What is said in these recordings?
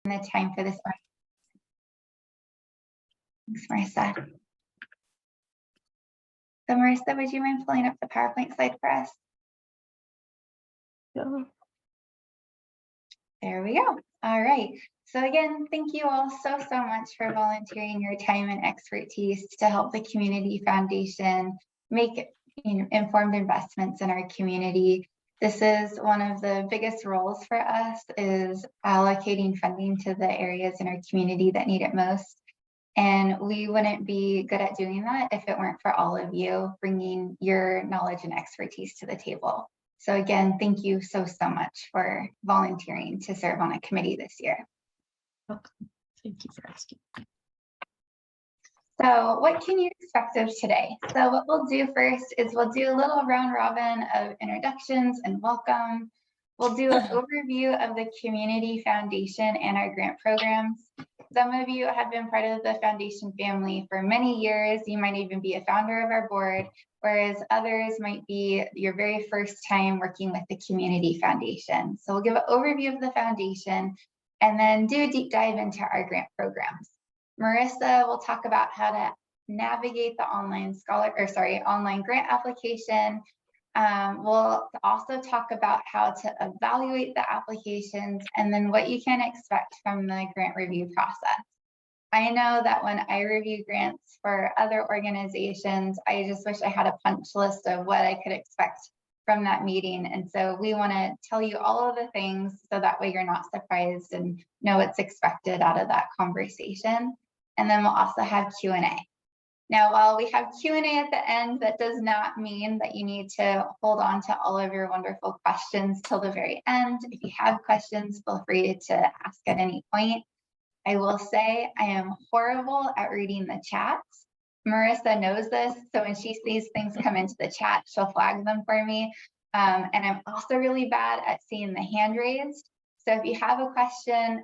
the time for this. Thanks, Marissa. So Marissa, would you mind pulling up the PowerPoint slide for us? Yeah. There we go. All right. So again, thank you all so much for volunteering your time and expertise to help the Community Foundation make informed investments in our community. This is one of the biggest roles for us, is allocating funding to the areas in our community that need it most. And we wouldn't be good at doing that if it weren't for all of you bringing your knowledge and expertise to the table. So again, thank you so much for volunteering to serve on a committee this year. Thank you for asking. So what can you expect of today? So what we'll do first is we'll do a little round robin of introductions and welcome. We'll do an overview of the Community Foundation and our grant programs. Some of you have been part of the foundation family for many years. You might even be a founder of our board, whereas others might be your very first time working with the Community Foundation. So we'll give an overview of the foundation and then do a deep dive into our grant programs. Marissa will talk about how to navigate the online grant application. We'll also talk about how to evaluate the applications and then what you can expect from the grant review process. I know that when I review grants for other organizations, I just wish I had a punch list of what I could expect from that meeting. And so we want to tell you all of the things so that way you're not surprised and know what's expected out of that conversation. And then we'll also have Q&A. Now, while we have Q&A at the end, that does not mean that you need to hold on to all of your wonderful questions till the very end. If you have questions, feel free to ask at any point. I will say I am horrible at reading the chats. Marissa knows this, so when she sees things come into the chat, she'll flag them for me. And I'm also really bad at seeing the hand raised. So if you have a question,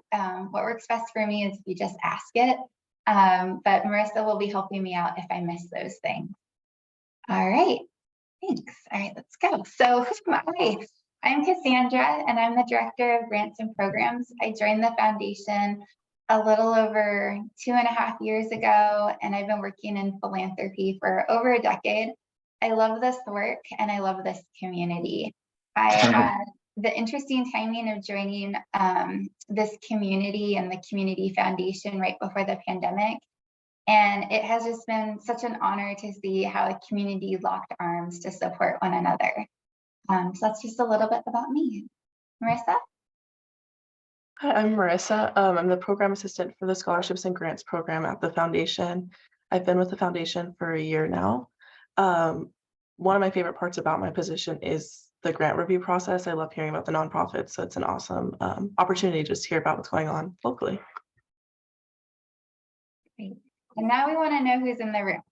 what works best for me is if you just ask it. But Marissa will be helping me out if I miss those things. All right, thanks. All right, let's go. So who am I? I'm Cassandra, and I'm the Director of Grants and Programs. I joined the foundation a little over 2.5 years ago, and I've been working in philanthropy for over a decade. I love this work, and I love this community. I had the interesting timing of joining this community and the Community Foundation right before the pandemic. And it has just been such an honor to see how a community locked arms to support one another. So that's just a little bit about me. Marissa? Hi, I'm Marissa. I'm the program assistant for the Scholarships and Grants program at the foundation. I've been with the foundation for a year now. One of my favorite parts about my position is the grant review process. I love hearing about the nonprofits, so it's an awesome opportunity just to hear about what's going on locally. Great. And now we want to know who's in the room.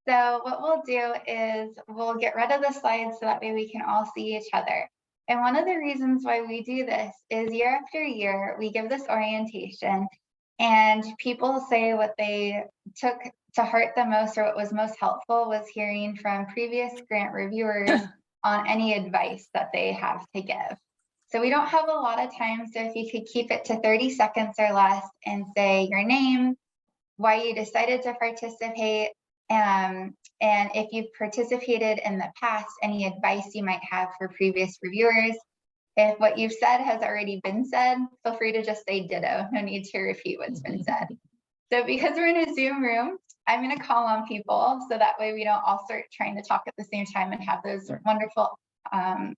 So what we'll do is we'll get rid of the slides so that way we can all see each other. And one of the reasons why we do this is year after year, we give this orientation and people say what they took to heart the most or what was most helpful was hearing from previous grant reviewers on any advice that they have to give. So we don't have a lot of time, so if you could keep it to 30 seconds or less and say your name, why you decided to participate, and if you've participated in the past, any advice you might have for previous reviewers. If what you've said has already been said, feel free to just say ditto. No need to repeat what's been said. So because we're in a Zoom room, I'm going to call on people so that way we don't all start trying to talk at the same time and have those wonderful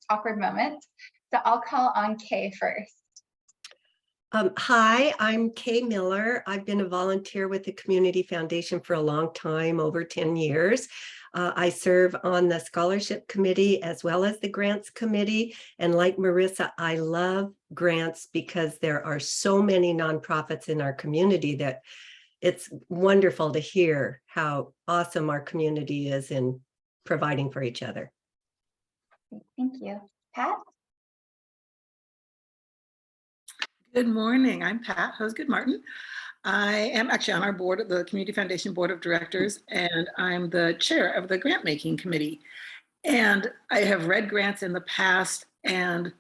awkward moments. So I'll call on Kay first. Hi, I'm Kay Miller. I've been a volunteer with the Community Foundation for a long time, over 10 years. I serve on the scholarship committee as well as the grants committee. And like Marissa, I love grants because there are so many nonprofits in our community that it's wonderful to hear how awesome our community is in providing for each other. Thank you. Pat? Good morning. I'm Pat Hosgood Martin. I am actually on our board, the Community Foundation Board of Directors, and I'm the chair of the grant making committee. And I have read grants in the past, and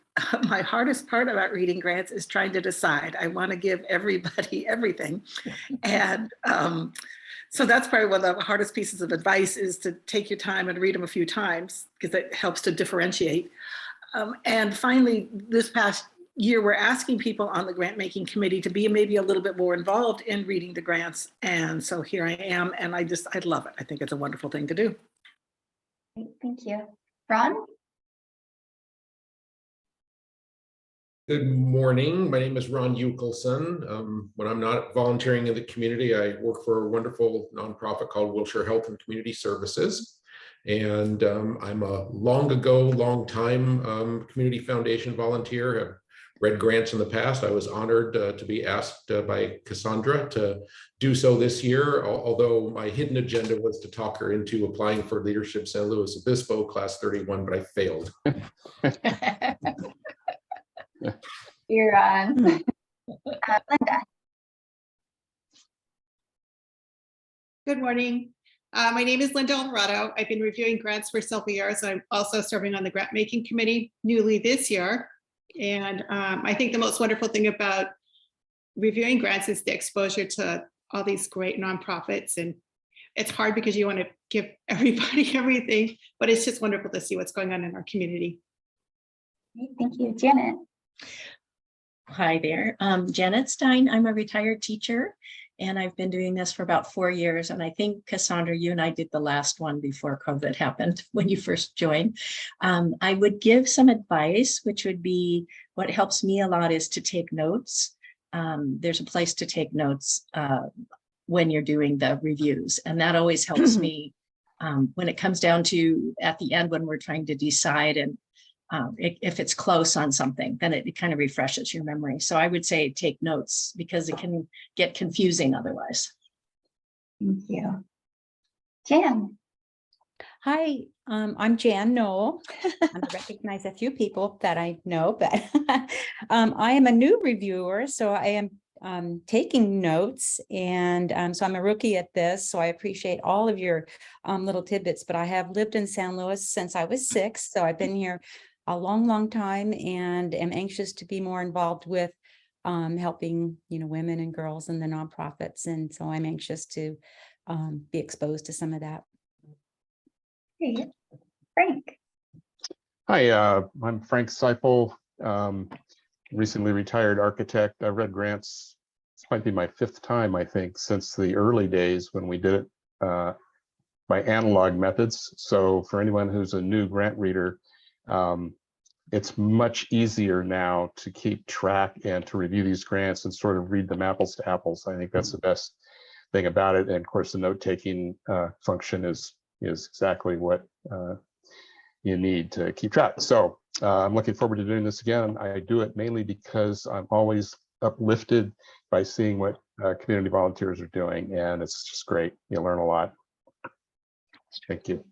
my hardest part about reading grants is trying to decide. I want to give everybody everything. And so that's probably one of the hardest pieces of advice, is to take your time and read them a few times, because it helps to differentiate. And finally, this past year, we're asking people on the grant making committee to be maybe a little bit more involved in reading the grants. And so here I am, and I love it. I think it's a wonderful thing to do. Great, thank you. Ron? Good morning. My name is Ron Eukelson. When I'm not volunteering in the community, I work for a wonderful nonprofit called Wilshire Health and Community Services. And I'm a long time community foundation volunteer. Have read grants in the past. I was honored to be asked by Cassandra to do so this year, although my hidden agenda was to talk her into applying for Leadership San Luis Obispo Class 31, but I failed. You're on. Linda? Good morning. My name is Linda Alvarado. I've been reviewing grants for several years. I'm also serving on the grant making committee newly this year. And I think the most wonderful thing about reviewing grants is the exposure to all these great nonprofits. And it's hard because you want to give everybody everything, but it's just wonderful to see what's going on in our community. Great, thank you. Janet? Hi there, Janet Stein. I'm a retired teacher, and I've been doing this for about 4 years. And I think, Cassandra, you and I did the last one before COVID happened when you first joined. I would give some advice, which would be, what helps me a lot is to take notes. There's a place to take notes when you're doing the reviews, and that always helps me when it comes down to at the end when we're trying to decide, and if it's close on something, then it kind of refreshes your memory. So I would say take notes, because it can get confusing otherwise. Thank you. Jan? Hi, I'm Jan Knoll. I recognize a few people that I know, but I am a new reviewer, so I am taking notes, and so I'm a rookie at this, so I appreciate all of your little tidbits, but I have lived in San Luis since I was 6, so I've been here a long time, and am anxious to be more involved with helping, women and girls in the nonprofits, and so I'm anxious to be exposed to some of that. Great. Frank? Hi, I'm Frank Seipel, recently retired architect. I read grants. This might be my 5th time, I think, since the early days when we did it by analog methods. So for anyone who's a new grant reader, it's much easier now to keep track and to review these grants and sort of read them apples to apples. I think that's the best thing about it. And of course, the note-taking function is exactly what you need to keep track. So I'm looking forward to doing this again. I do it mainly because I'm always uplifted by seeing what community volunteers are doing, and it's just great. You learn a lot. Thank you.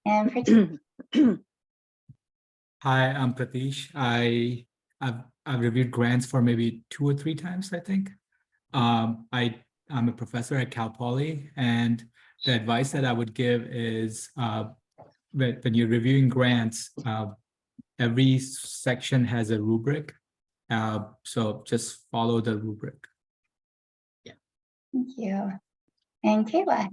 And Pratik? Hi, I'm Pratish. I've reviewed grants for maybe 2 or 3 times, I think. I'm a professor at Cal Poly, and the advice that I would give is when you're reviewing grants, every section has a rubric. So just follow the rubric. Yeah. Thank you. And Kayla?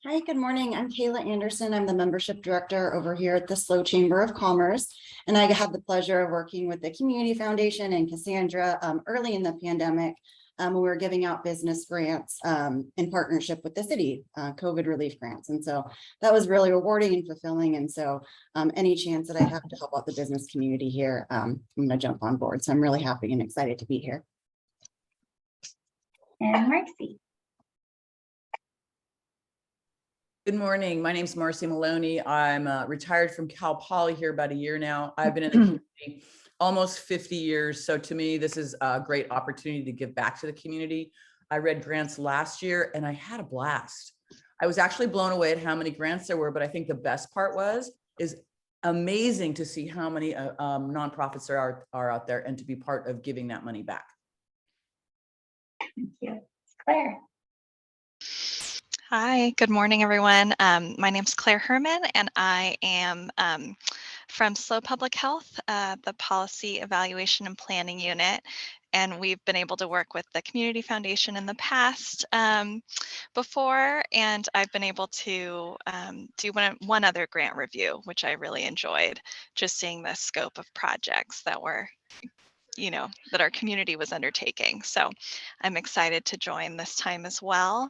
Hi, good morning. I'm Kayla Anderson. I'm the membership director over here at the SLO Chamber of Commerce. And I had the pleasure of working with the Community Foundation and Cassandra early in the pandemic when we were giving out business grants in partnership with the city, COVID relief grants. And so that was really rewarding and fulfilling. And so any chance that I have to help out the business community here, I'm going to jump on board. So I'm really happy and excited to be here. And Marcy? Good morning. My name is Marcy Maloney. I'm retired from Cal Poly here about a year now. I've been in the community almost 50 years. So to me, this is a great opportunity to give back to the community. I read grants last year and I had a blast. I was actually blown away at how many grants there were, but I think the best part is amazing to see how many nonprofits there are out there and to be part of giving that money back. Thank you. Claire? Hi, good morning, everyone. My name is Claire Herman, and I am from SLO Public Health, the Policy Evaluation and Planning Unit. And we've been able to work with the Community Foundation in the past before, and I've been able to do one other grant review, which I really enjoyed, just seeing the scope of projects that were, that our community was undertaking. So I'm excited to join this time as well.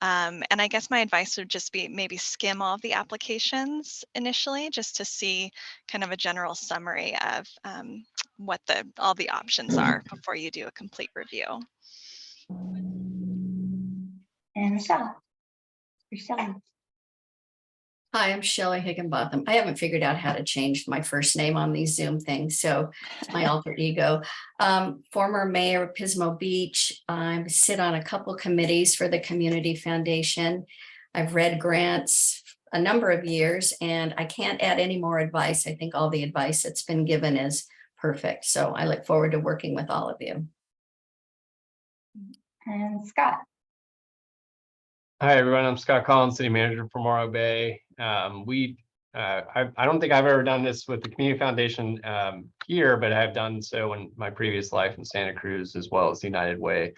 And I guess my advice would just be maybe skim all of the applications initially, just to see kind of a general summary of what all the options are before you do a complete review. And Michelle. Hi, I'm Shelley Higginbotham. I haven't figured out how to change my first name on these Zoom things, so it's my alter ego. Former mayor of Pismo Beach. I sit on a couple committees for the Community Foundation. I've read grants a number of years, and I can't add any more advice. I think all the advice that's been given is perfect. So I look forward to working with all of you. And Scott. Hi, everyone. I'm Scott Collins, City Manager for Morro Bay. I don't think I've ever done this with the Community Foundation here, but I've done so in my previous life in Santa Cruz, as well as the United Way,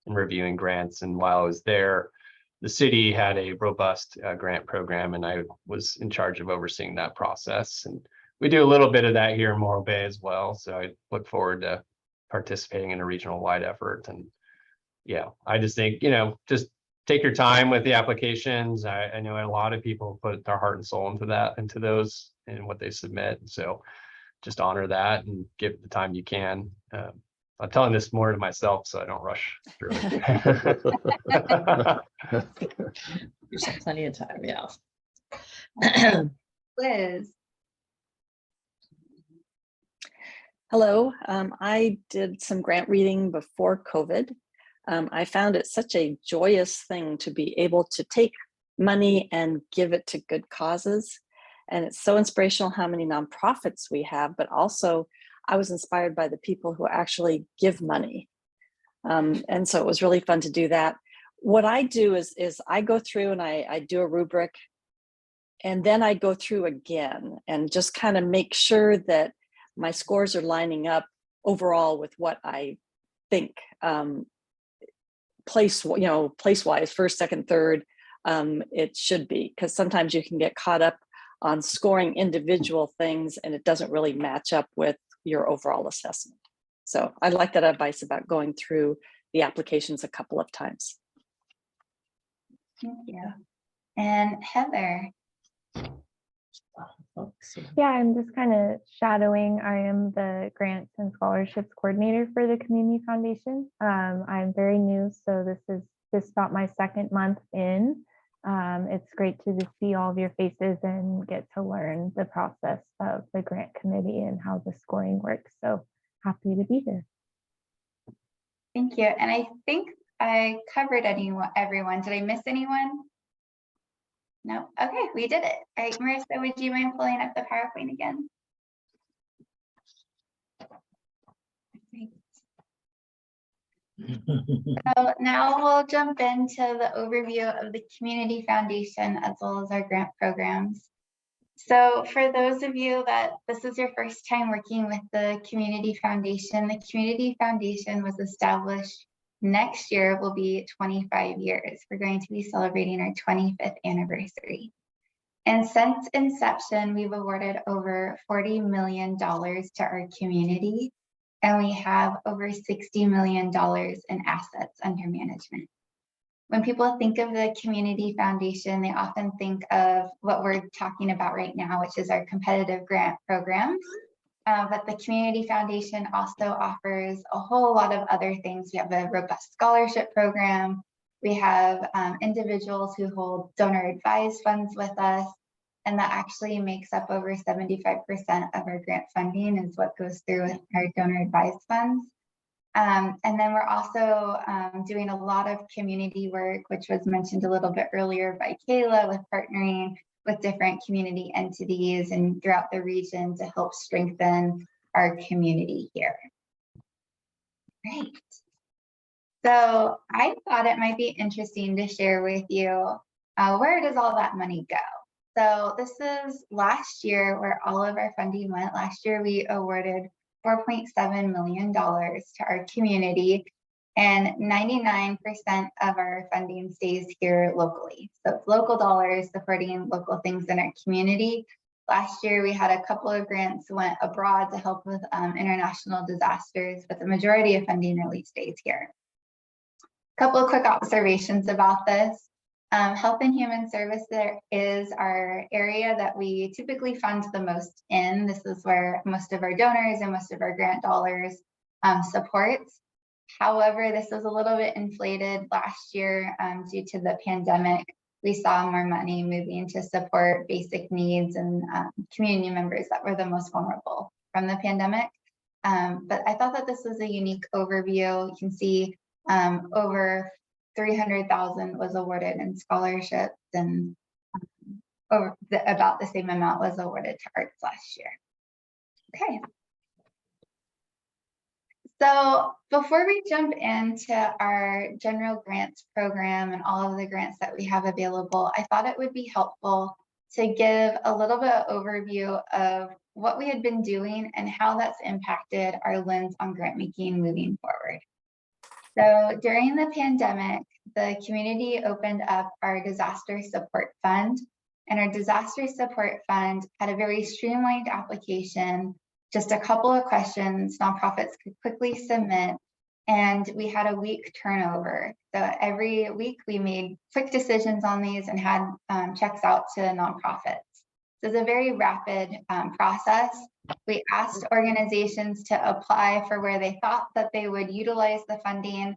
in reviewing grants. And while I was there, the city had a robust grant program, and I was in charge of overseeing that process. And we do a little bit of that here in Morro Bay as well. So I look forward to participating in a regional wide effort. And yeah, I just think, just take your time with the applications. I know a lot of people put their heart and soul into those and what they submit. So just honor that and give it the time you can. I'm telling this more to myself, so I don't rush through it. There's plenty of time, yeah. Liz. Hello, I did some grant reading before COVID. I found it such a joyous thing to be able to take money and give it to good causes. And it's so inspirational how many nonprofits we have, but also I was inspired by the people who actually give money. And so it was really fun to do that. What I do is I go through and I do a rubric, and then I go through again and just kind of make sure that my scores are lining up overall with what I think place-wise, first, second, third, it should be, because sometimes you can get caught up on scoring individual things and it doesn't really match up with your overall assessment. So I like that advice about going through the applications a couple of times. Thank you. And Heather. Yeah, I'm just kind of shadowing. I am the grants and scholarships coordinator for the Community Foundation. I'm very new, so this is just about my second month in. It's great to just see all of your faces and get to learn the process of the grant committee and how the scoring works. So happy to be here. Thank you. And I think I covered everyone. Did I miss anyone? No. Okay, we did it. All right, Marissa, would you mind pulling up the PowerPoint again? So now we'll jump into the overview of the Community Foundation as well as our grant programs. So for those of you that this is your first time working with the Community Foundation was established next year will be 25 years. We're going to be celebrating our 25th anniversary. And since inception, we've awarded over $40 million to our community, and we have over $60 million in assets under management. When people think of the Community Foundation, they often think of what we're talking about right now, which is our competitive grant programs. But the Community Foundation also offers a whole lot of other things. We have a robust scholarship program. We have individuals who hold donor advised funds with us, and that actually makes up over 75% of our grant funding is what goes through our donor advised funds. And then we're also doing a lot of community work, which was mentioned a little bit earlier by Kayla, with partnering with different community entities and throughout the region to help strengthen our community here. Great. So I thought it might be interesting to share with you where does all that money go? So this is last year where all of our funding went. Last year, we awarded $4.7 million to our community, and 99% of our funding stays here locally. So it's local dollars supporting local things in our community. Last year, we had a couple of grants went abroad to help with international disasters, but the majority of funding really stays here. A couple of quick observations about this. Health and Human Services is our area that we typically fund the most in. This is where most of our donors and most of our grant dollars supports. However, this was a little bit inflated last year due to the pandemic. We saw more money moving to support basic needs and community members that were the most vulnerable from the pandemic. But I thought that this was a unique overview. You can see over 300,000 was awarded in scholarships, and about the same amount was awarded to arts last year. Okay. So before we jump into our general grants program and all of the grants that we have available, I thought it would be helpful to give a little bit of overview of what we had been doing and how that's impacted our lens on grant making moving forward. So during the pandemic, the community opened up our disaster support fund, and our disaster support fund had a very streamlined application, just a couple of questions nonprofits could quickly submit, and we had a week turnover. So every week we made quick decisions on these and had checks out to nonprofits. So it's a very rapid process. We asked organizations to apply for where they thought that they would utilize the funding,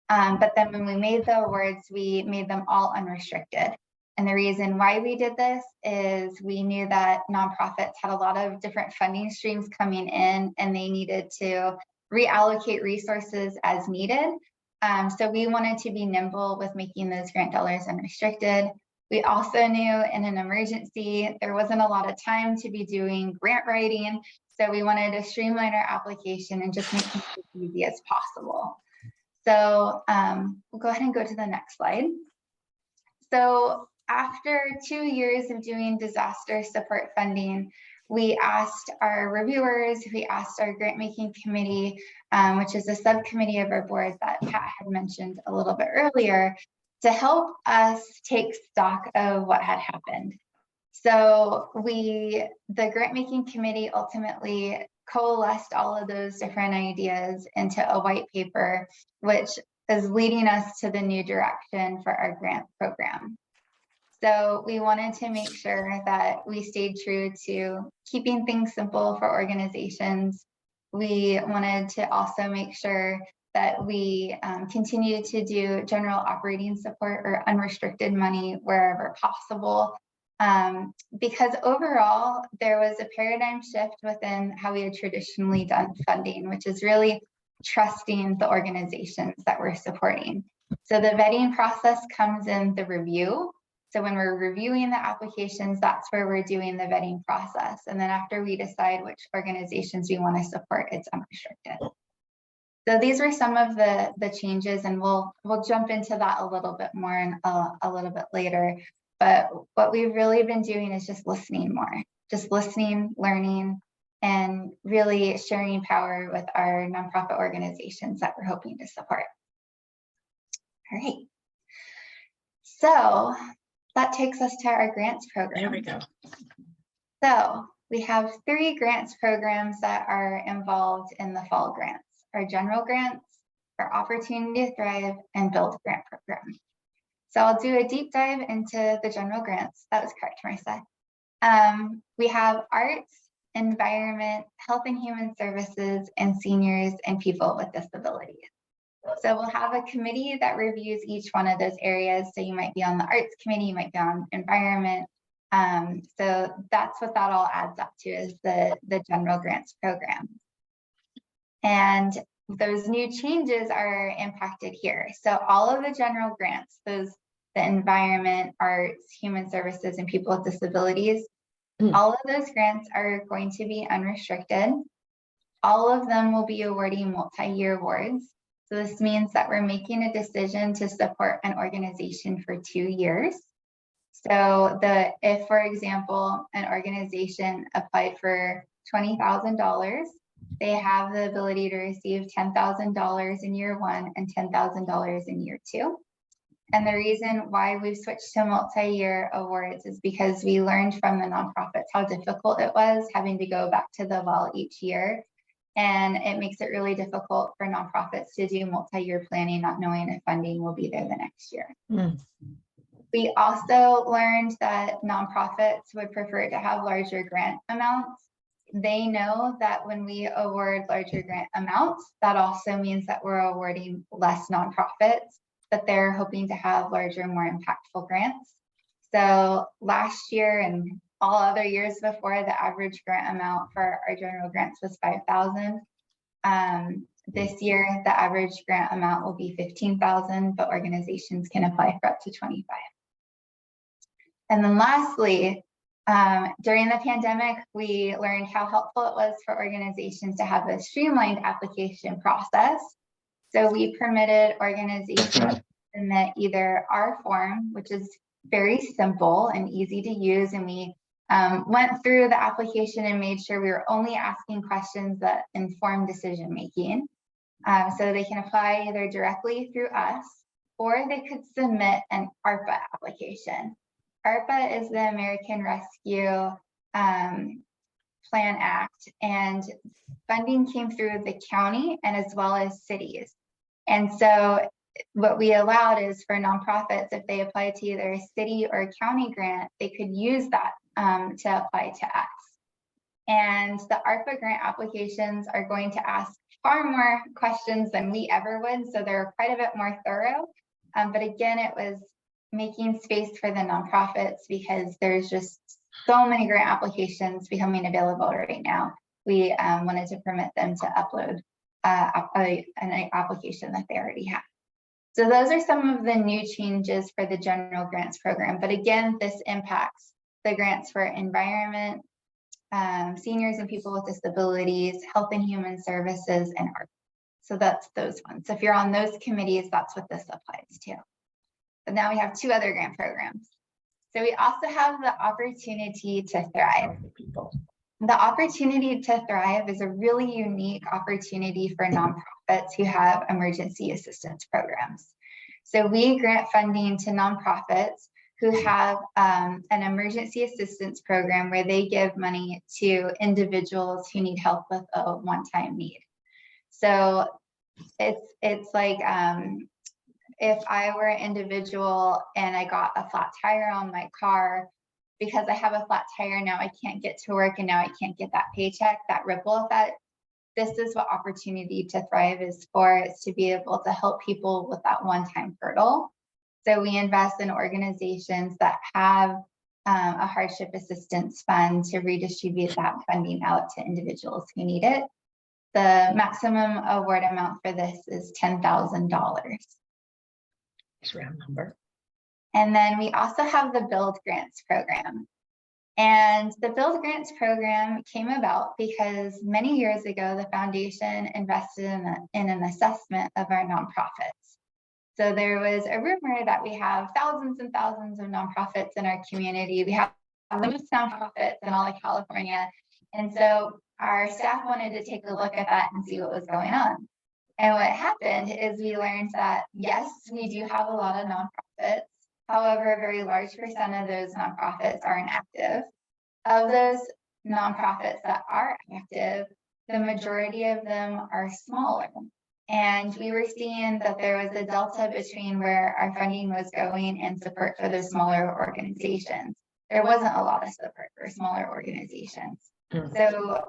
but then when we made the awards, we made them all unrestricted. And the reason why we did this is we knew that nonprofits had a lot of different funding streams coming in, and they needed to reallocate resources as needed. So we wanted to be nimble with making those grant dollars unrestricted. We also knew in an emergency, there wasn't a lot of time to be doing grant writing. So we wanted to streamline our application and just make it as easy as possible. So we'll go ahead and go to the next slide. So after 2 years of doing disaster support funding, we asked our reviewers, we asked our grant making committee, which is a subcommittee of our board that Pat had mentioned a little bit earlier, to help us take stock of what had happened. So the grant making committee ultimately coalesced all of those different ideas into a white paper, which is leading us to the new direction for our grant program. So we wanted to make sure that we stayed true to keeping things simple for organizations. We wanted to also make sure that we continue to do general operating support or unrestricted money wherever possible. Because overall, there was a paradigm shift within how we had traditionally done funding, which is really trusting the organizations that we're supporting. So the vetting process comes in the review. So when we're reviewing the applications, that's where we're doing the vetting process. And then after we decide which organizations we want to support, it's unrestricted. So these were some of the changes, and we'll jump into that a little bit more and a little bit later. But what we've really been doing is just listening more, just listening, learning, and really sharing power with our nonprofit organizations that we're hoping to support. All right. So that takes us to our grants program. There we go. So we have 3 grants programs that are involved in the fall grants: our general grants, our Opportunity to Thrive, and Build grant program. So I'll do a deep dive into the general grants. That was correct, Marissa. We have arts, environment, health and human services, and seniors and people with disabilities. So we'll have a committee that reviews each one of those areas. So you might be on the arts committee, you might be on environment. So that's what that all adds up to, is the general grants program. And those new changes are impacted here. So all of the general grants, the environment, arts, human services, and people with disabilities, all of those grants are going to be unrestricted. All of them will be awarding multi-year awards. So this means that we're making a decision to support an organization for 2 years. So if, for example, an organization applied for $20,000, they have the ability to receive $10,000 in year 1 and $10,000 in year 2. And the reason why we've switched to multi-year awards is because we learned from the nonprofits how difficult it was having to go back to the well each year. And it makes it really difficult for nonprofits to do multi-year planning, not knowing if funding will be there the next year. We also learned that nonprofits would prefer to have larger grant amounts. They know that when we award larger grant amounts, that also means that we're awarding less nonprofits, but they're hoping to have larger, more impactful grants. So last year and all other years before, the average grant amount for our general grants was $5,000. This year, the average grant amount will be $15,000, but organizations can apply for up to $25,000. And then lastly, during the pandemic, we learned how helpful it was for organizations to have a streamlined application process. So we permitted organizations to submit either our form, which is very simple and easy to use, and we went through the application and made sure we were only asking questions that inform decision making. So they can apply either directly through us, or they could submit an ARPA application. ARPA is the American Rescue Plan Act, and funding came through the county and as well as cities. And so what we allowed is for nonprofits, if they apply to either a city or a county grant, they could use that to apply to us. And the ARPA grant applications are going to ask far more questions than we ever would, so they're quite a bit more thorough. But again, it was making space for the nonprofits because there's just so many grant applications becoming available right now. We wanted to permit them to upload an application that they already have. So those are some of the new changes for the general grants program. But again, this impacts the grants for environment, seniors and people with disabilities, health and human services, and art. So that's those ones. So if you're on those committees, that's what this applies to. But now we have 2 other grant programs. So we also have the Opportunity to Thrive. The Opportunity to Thrive is a really unique opportunity for nonprofits who have emergency assistance programs. So we grant funding to nonprofits who have an emergency assistance program where they give money to individuals who need help with a one-time need. So it's like if I were an individual and I got a flat tire on my car, because I have a flat tire now, I can't get to work and now I can't get that paycheck, that ripple effect. This is what Opportunity to Thrive is for, is to be able to help people with that one-time hurdle. So we invest in organizations that have a hardship assistance fund to redistribute that funding out to individuals who need it. The maximum award amount for this is $10,000. Round number. And then we also have the Build Grants program. And the Build Grants program came about because many years ago, the foundation invested in an assessment of our nonprofits. So there was a rumor that we have thousands and thousands of nonprofits in our community. We have the most nonprofits in all of California. And so our staff wanted to take a look at that and see what was going on. And what happened is we learned that, yes, we do have a lot of nonprofits. However, a very large percent of those nonprofits are inactive. Of those nonprofits that are active, the majority of them are smaller. And we were seeing that there was a delta between where our funding was going and support for the smaller organizations. There wasn't a lot of support for smaller organizations. So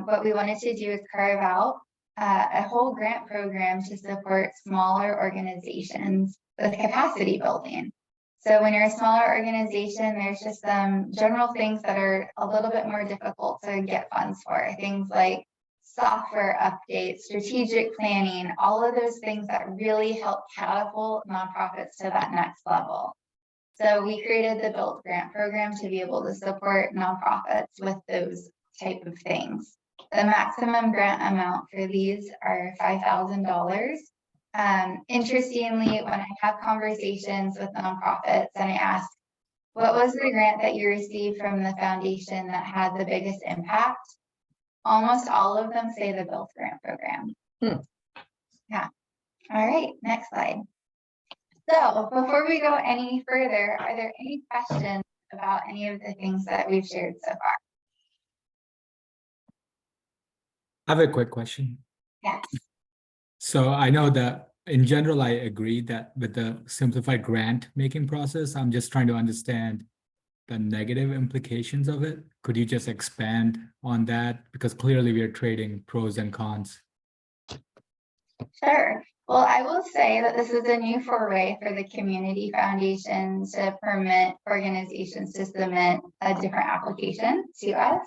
what we wanted to do is carve out a whole grant program to support smaller organizations with capacity building. So when you're a smaller organization, there's just some general things that are a little bit more difficult to get funds for. Things like software updates, strategic planning, all of those things that really help catapult nonprofits to that next level. So we created the Build Grant program to be able to support nonprofits with those type of things. The maximum grant amount for these are $5,000. Interestingly, when I have conversations with nonprofits and I ask, What was the grant that you received from the foundation that had the biggest impact? Almost all of them say the Build Grant program. Yeah. All right, next slide. So before we go any further, are there any questions about any of the things that we've shared so far? I have a quick question. Yes. So I know that in general, I agree that with the simplified grant making process, I'm just trying to understand the negative implications of it. Could you just expand on that? Because clearly we are trading pros and cons. Sure. Well, I will say that this is a new foray for the Community Foundation to permit organizations to submit a different application to us.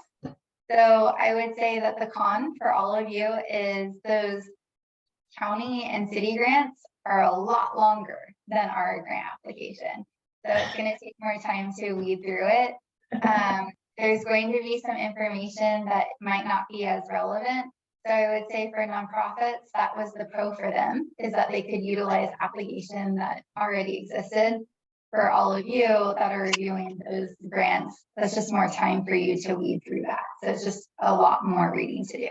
So I would say that the con for all of you is those county and city grants are a lot longer than our grant application. So it's going to take more time to weed through it. There's going to be some information that might not be as relevant. So I would say for nonprofits, that was the pro for them, is that they could utilize application that already existed. For all of you that are reviewing those grants, that's just more time for you to weed through that. So it's just a lot more reading to do.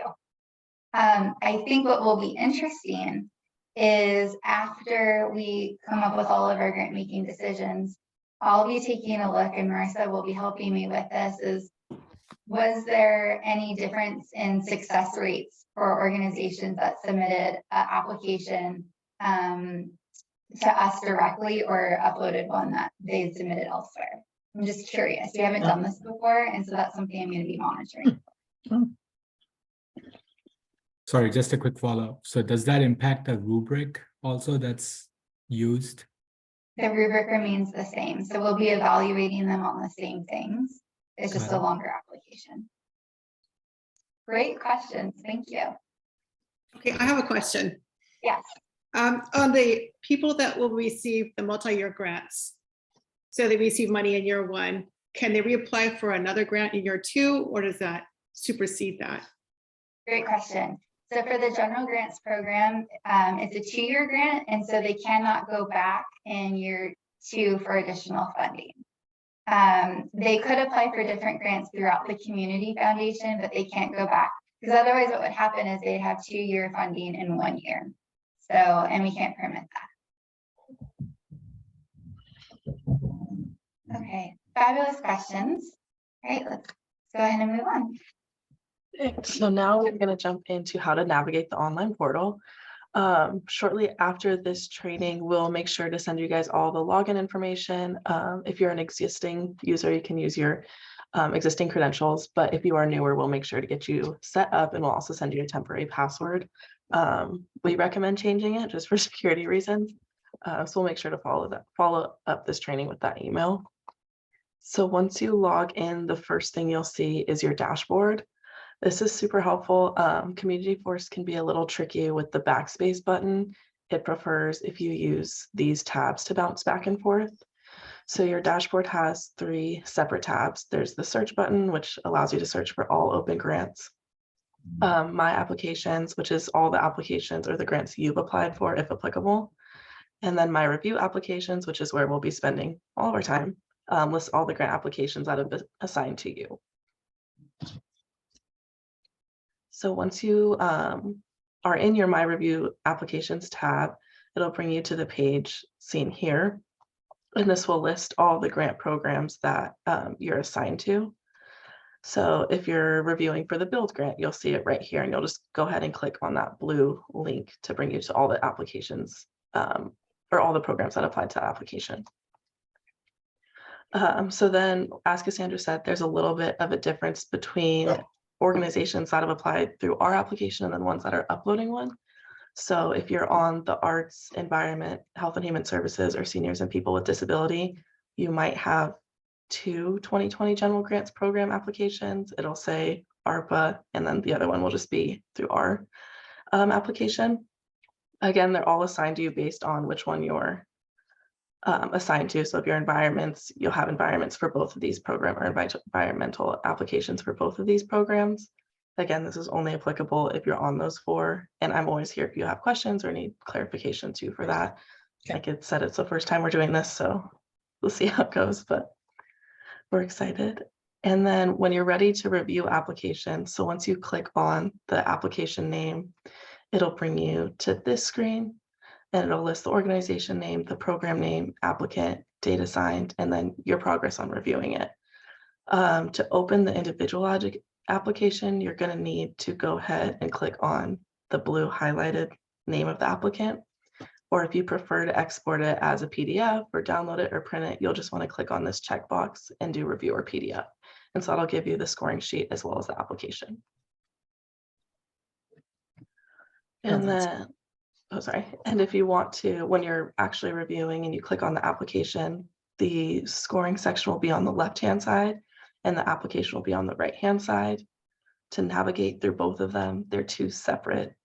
I think what will be interesting is after we come up with all of our grant making decisions, I'll be taking a look, and Marissa will be helping me with this, is was there any difference in success rates for organizations that submitted an application to us directly or uploaded one that they had submitted elsewhere? I'm just curious. We haven't done this before, and so that's something I'm going to be monitoring. Sorry, just a quick follow-up. So does that impact the rubric also that's used? The rubric remains the same, so we'll be evaluating them on the same things. It's just a longer application. Great questions. Thank you. Okay, I have a question. Yes. On the people that will receive the multi-year grants, so they receive money in year one, can they reapply for another grant in year two, or does that supersede that? Great question. So for the general grants program, it's a 2-year grant, and so they cannot go back in year 2 for additional funding. They could apply for different grants throughout the Community Foundation, but they can't go back, because otherwise what would happen is they'd have 2-year funding in 1 year. So, and we can't permit that. Okay, fabulous questions. All right, let's go ahead and move on. So now we're going to jump into how to navigate the online portal. Shortly after this training, we'll make sure to send you guys all the login information. If you're an existing user, you can use your existing credentials, but if you are newer, we'll make sure to get you set up, and we'll also send you a temporary password. We recommend changing it just for security reasons. So we'll make sure to follow up this training with that email. So once you log in, the first thing you'll see is your dashboard. This is super helpful. Community Force can be a little tricky with the backspace button. It prefers if you use these tabs to bounce back and forth. So your dashboard has 3 separate tabs. There's the search button, which allows you to search for all open grants. My applications, which is all the applications or the grants you've applied for, if applicable. And then my review applications, which is where we'll be spending all of our time, lists all the grant applications that have been assigned to you. So once you are in your My Review Applications tab, it'll bring you to the page seen here. And this will list all the grant programs that you're assigned to. So if you're reviewing for the Build grant, you'll see it right here, and you'll just go ahead and click on that blue link to bring you to all the applications or all the programs that apply to that application. So then, as Cassandra said, there's a little bit of a difference between organizations that have applied through our application and then ones that are uploading one. So if you're on the arts, environment, health and human services, or seniors and people with disability, you might have 2 2020 general grants program applications. It'll say ARPA, and then the other one will just be through our application. Again, they're all assigned to you based on which one you're assigned to. So if you're environments, you'll have environments for both of these programs, or environmental applications for both of these programs. Again, this is only applicable if you're on those 4, and I'm always here if you have questions or need clarification too for that. Like I said, it's the first time we're doing this, so we'll see how it goes. But We're excited. And then when you're ready to review applications, so once you click on the application name, it'll bring you to this screen and it'll list the organization name, the program name, applicant, date assigned, and then your progress on reviewing it. To open the individual application, you're going to need to go ahead and click on the blue highlighted name of the applicant. Or if you prefer to export it as a PDF or download it or print it, you'll just want to click on this checkbox and do review or PDF. And so that'll give you the scoring sheet as well as the application. And then, oh, sorry. And if you want to, when you're actually reviewing and you click on the application, the scoring section will be on the left-hand side and the application will be on the right-hand side. To navigate through both of them, they're two separate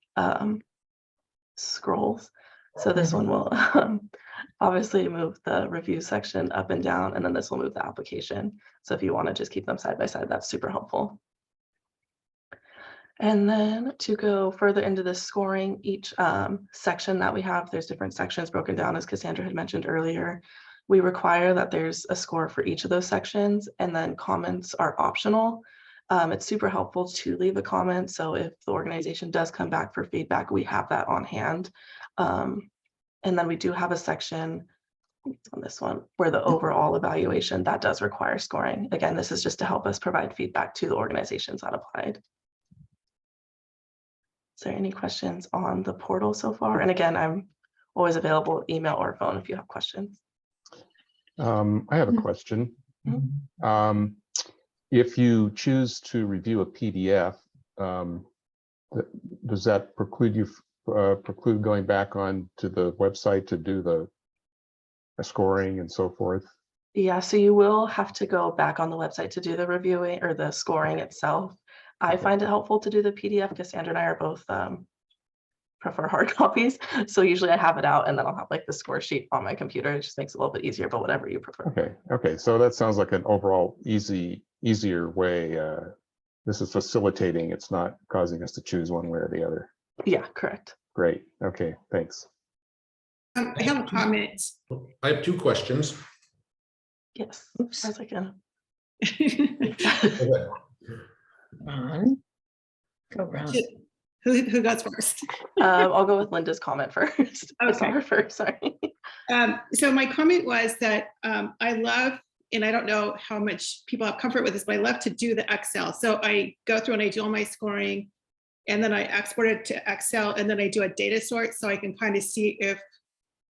scrolls. So this one will obviously move the review section up and down, and then this will move the application. So if you want to just keep them side by side, that's super helpful. And then to go further into the scoring, each section that we have, there's different sections broken down, as Cassandra had mentioned earlier. We require that there's a score for each of those sections, and then comments are optional. It's super helpful to leave a comment. So if the organization does come back for feedback, we have that on hand. And then we do have a section on this one where the overall evaluation that does require scoring. Again, this is just to help us provide feedback to the organizations that applied. Is there any questions on the portal so far? And again, I'm always available, email or phone if you have questions. I have a question. If you choose to review a PDF, does that preclude you preclude going back on to the website to do the scoring and so forth? Yeah, so you will have to go back on the website to do the reviewing or the scoring itself. I find it helpful to do the PDF. Cassandra and I are both prefer hard copies. So usually I have it out and then I'll have like the score sheet on my computer. It just makes it a little bit easier, but whatever you prefer. Okay. So that sounds like an overall easier way. This is facilitating. It's not causing us to choose one way or the other. Yeah, correct. Great. Okay, thanks. I have a comment. I have two questions. Yes. Sounds like a Ron. Go Ron. Who goes first? I'll go with Linda's comment first. I saw her first, sorry. So my comment was that I love, and I don't know how much people have comfort with this, but I love to do the Excel. So I go through and I do all my scoring, and then I export it to Excel, and then I do a data sort so I can kind of see if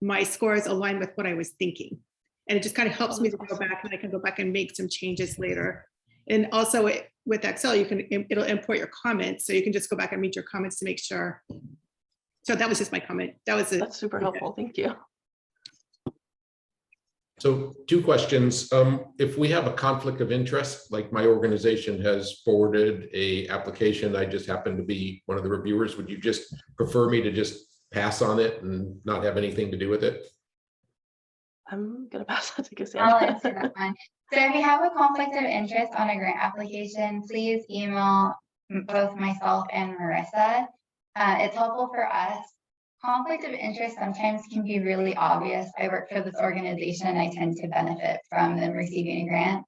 my scores align with what I was thinking. And it just kind of helps me to go back, and I can go back and make some changes later. And also with Excel, it'll import your comments, so you can just go back and read your comments to make sure. So that was just my comment. That's super helpful. Thank you. So two questions. If we have a conflict of interest, like my organization has forwarded a application, I just happen to be one of the reviewers, would you just prefer me to just pass on it and not have anything to do with it? I'm gonna pass that to I'll Cassandra. answer that one. So if you have a conflict of interest on a grant application, please email both myself and Marissa. It's helpful for us. Conflict of interest sometimes can be really obvious. I work for this organization and I tend to benefit from them receiving a grant.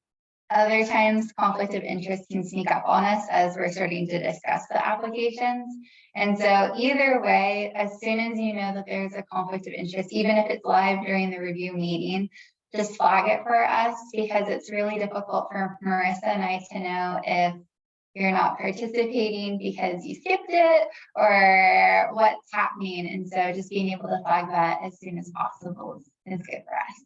Other times, conflict of interest can sneak up on us as we're starting to discuss the applications. And so either way, as soon as you know that there's a conflict of interest, even if it's live during the review meeting, just flag it for us, because it's really difficult for Marissa and I to know if you're not participating because you skipped it or what's happening. And so just being able to flag that as soon as possible is good for us.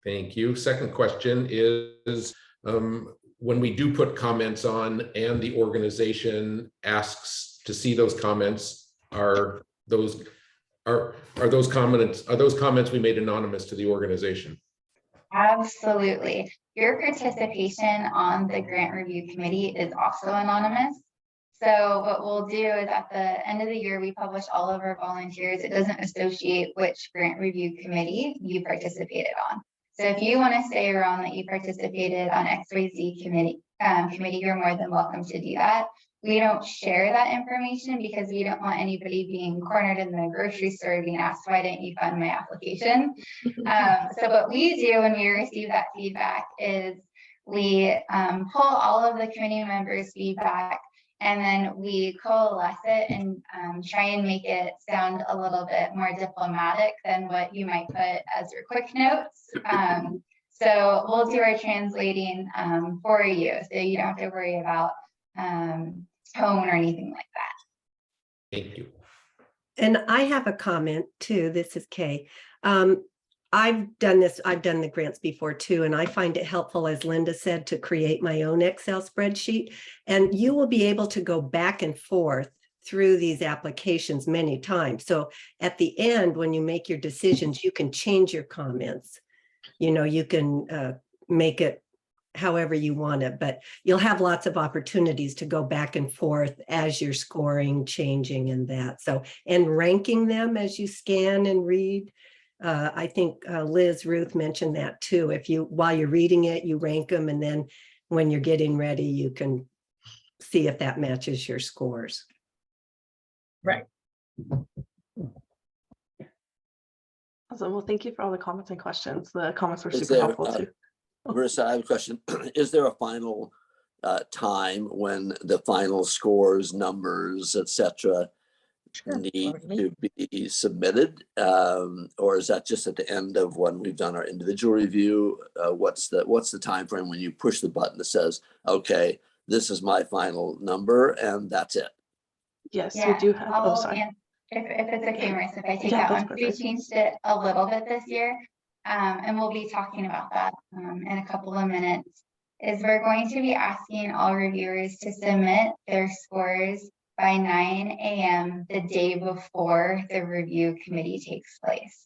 Thank you. Second question is, when we do put comments on and the organization asks to see those comments, are those comments we made anonymous to the organization? Absolutely. Your participation on the grant review committee is also anonymous. So what we'll do is at the end of the year, we publish all of our volunteers. It doesn't associate which grant review committee you participated on. So if you want to say around that you participated on XYZ committee, you're more than welcome to do that. We don't share that information because we don't want anybody being cornered in the grocery store being asked, why didn't you fund my application? So what we do when we receive that feedback is we pull all of the committee members' feedback, and then we coalesce it and try and make it sound a little bit more diplomatic than what you might put as your quick notes. So we'll do our translating for you, so you don't have to worry about tone or anything like that. Thank you. And I have a comment too. This is Kay. I've done the grants before too, and I find it helpful, as Linda said, to create my own Excel spreadsheet. And you will be able to go back and forth through these applications many times. So at the end, when you make your decisions, you can change your comments. You know, you can make it however you want it, but you'll have lots of opportunities to go back and forth as you're scoring, changing, and that. So, and ranking them as you scan and read. I think Liz Ruth mentioned that too. If you, while you're reading it, you rank them, and then when you're getting ready, you can see if that matches your scores. Right. Awesome. Well, thank you for all the comments and questions. The comments were Is super there, helpful too. Marissa, I have a question. Is there a final time when the final scores, numbers, etc., need to be submitted, or is that just at the end of when we've done our individual review? What's the time frame when you push the button that says, "Okay, this is my final number," and that's it? Yes, we do have. Oh, sorry. If it's okay, Marissa, if I take Yeah, that that's one, we perfect. changed it a little bit this year, and we'll be talking about that in a couple of minutes. Is we're going to be asking all reviewers to submit their scores by 9 a.m. the day before the review committee takes place.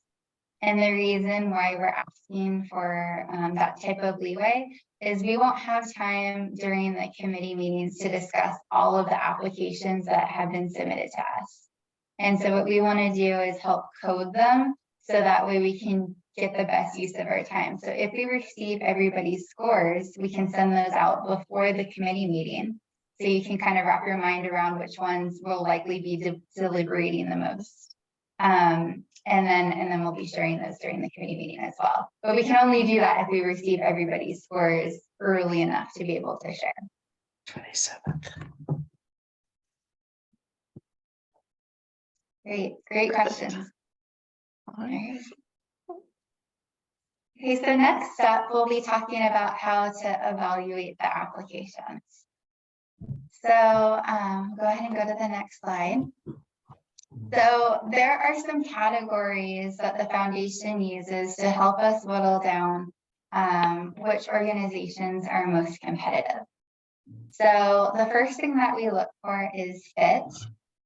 And the reason why we're asking for that type of leeway is we won't have time during the committee meetings to discuss all of the applications that have been submitted to us. And so what we want to do is help code them so that way we can get the best use of our time. So if we receive everybody's scores, we can send those out before the committee meeting. So you can kind of wrap your mind around which ones will likely be deliberating the most. And then we'll be sharing those during the committee meeting as well. But we can only do that if we receive everybody's scores early enough to be able to share. 27th. Great questions. All right. Okay, so next up, we'll be talking about how to evaluate the applications. So go ahead and go to the next slide. So there are some categories that the foundation uses to help us whittle down which organizations are most competitive. So the first thing that we look for is fit.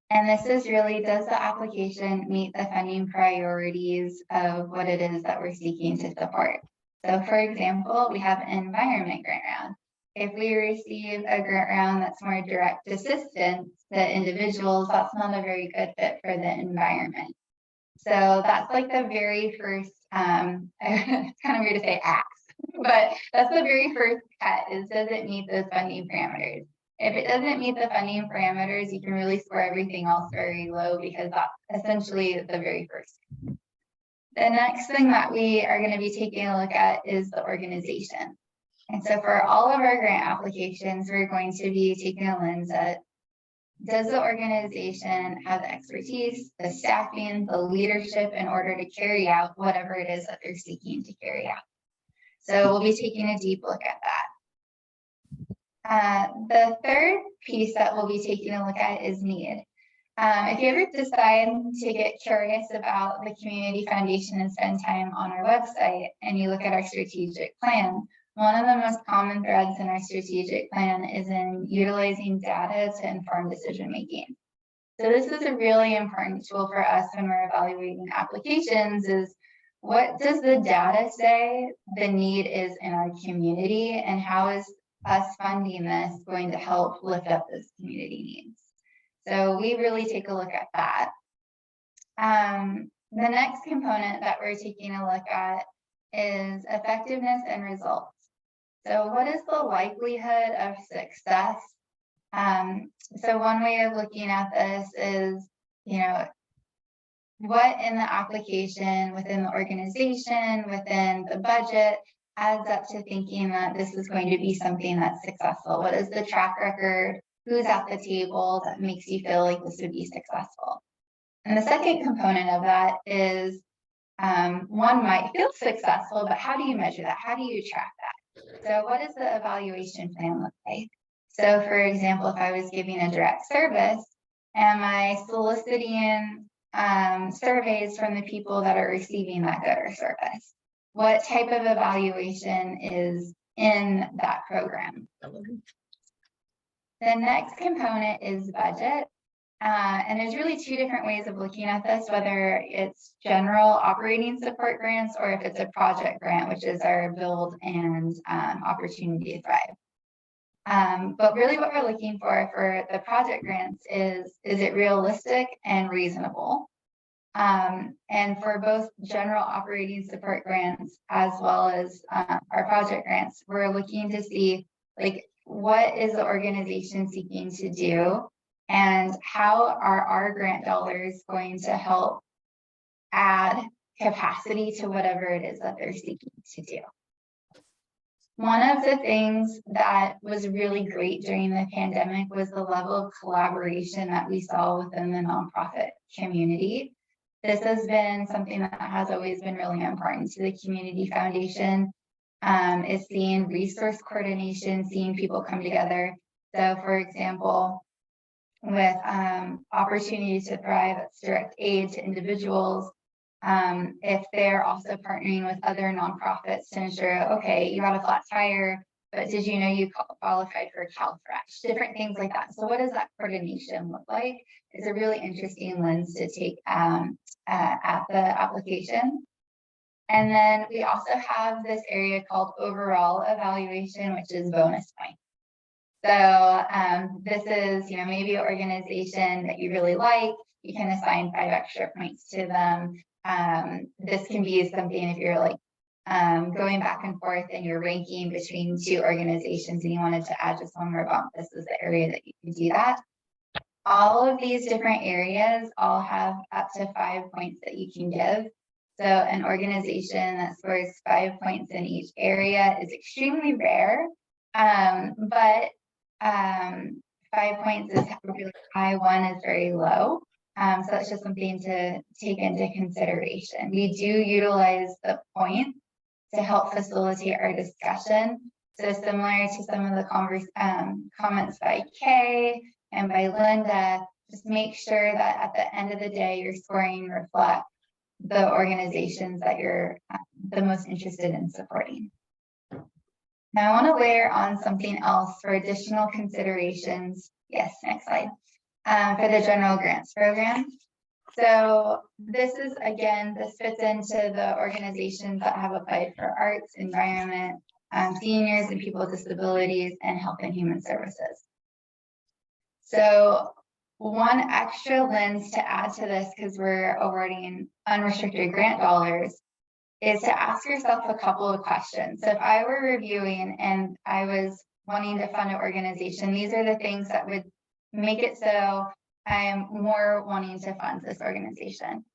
And this is really, does the application meet the funding priorities of what it is that we're seeking to support? So for example, we have an environment grant round. If we receive a grant round that's more direct assistance to individuals, that's not a very good fit for the environment. So that's like the very first, it's kind of weird to say ask, but that's the very first cut is, does it meet those funding parameters? If it doesn't meet the funding parameters, you can really score everything else very low because that's essentially the very first. The next thing that we are going to be taking a look at is the organization. And so for all of our grant applications, we're going to be taking a lens at, does the organization have the expertise, the staffing, the leadership in order to carry out whatever it is that they're seeking to carry out? So we'll be taking a deep look at that. The third piece that we'll be taking a look at is need. If you ever decide to get curious about the Community Foundation and spend time on our website and you look at our strategic plan, one of the most common threads in our strategic plan is in utilizing data to inform decision making. So this is a really important tool for us when we're evaluating applications is, what does the data say the need is in our community, and how is us funding this going to help lift up those community needs? So we really take a look at that. The next component that we're taking a look at is effectiveness and results. So what is the likelihood of success? So one way of looking at this is, you know, what in the application, within the organization, within the budget, adds up to thinking that this is going to be something that's successful? What is the track record? Who's at the table that makes you feel like this would be successful? And the second component of that is one might feel successful, but how do you measure that? How do you track that? So what does the evaluation plan look like? So for example, if I was giving a direct service, am I soliciting surveys from the people that are receiving that good or service? What type of evaluation is in that program? The next component is budget. And there's really two different ways of looking at this, whether it's general operating support grants or if it's a project grant, which is our build and opportunity to thrive. But really what we're looking for the project grants is it realistic and reasonable? And for both general operating support grants as well as our project grants, we're looking to see like what is the organization seeking to do and how are our grant dollars going to help add capacity to whatever it is that they're seeking to do. One of the things that was really great during the pandemic was the level of collaboration that we saw within the nonprofit community. This has been something that has always been really important to the Community Foundation, is seeing resource coordination, seeing people come together. So for example, with Opportunity to Thrive, that's direct aid to individuals. If they're also partnering with other nonprofits to ensure, okay, you got a flat tire, but did you know you qualified for CalFresh? Different things like that. So what does that coordination look like? It's a really interesting lens to take at the application. And then we also have this area called overall evaluation, which is bonus points. So this is, maybe an organization that you really like, you can assign 5 extra points to them. This can be something if you're like going back and forth and you're ranking between 2 organizations and you wanted to add just one more bump, this is the area that you can do that. All of these different areas all have up to 5 points that you can give. So an organization that scores 5 points in each area is extremely rare, but 5 points is really high, 1 is very low. So that's just something to take into consideration. We do utilize the points to help facilitate our discussion. So similar to some of the comments by Kay and by Linda, just make sure that at the end of the day, your scoring reflects the organizations that you're the most interested in supporting. Now I want to layer on something else for additional considerations. Yes, next slide. For the general grants program. So this is, again, this fits into the organizations that have applied for arts, environment, seniors and people with disabilities, and health and human services. So one extra lens to add to this, because we're awarding unrestricted grant dollars, is to ask yourself a couple of questions. So if I were reviewing and I was wanting to fund an organization, these are the things that would make it so I'm more wanting to fund this organization.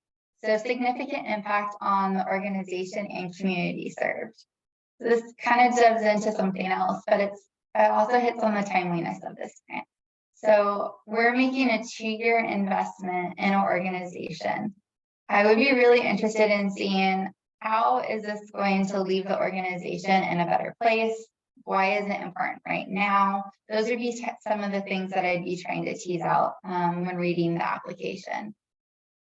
So significant impact on the organization and community served. So this kind of dives into something else, but it also hits on the timeliness of this grant. So we're making a 2-year investment in an organization. I would be really interested in seeing how is this going to leave the organization in a better place? Why is it important right now? Those would be some of the things that I'd be trying to tease out when reading the application.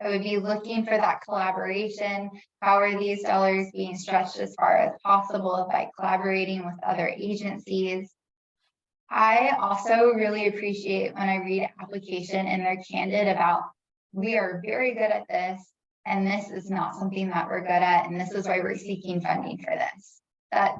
I would be looking for that collaboration. How are these dollars being stretched as far as possible by collaborating with other agencies? I also really appreciate when I read an application and they're candid about, we are very good at this, and this is not something that we're good at, and this is why we're seeking funding for this. That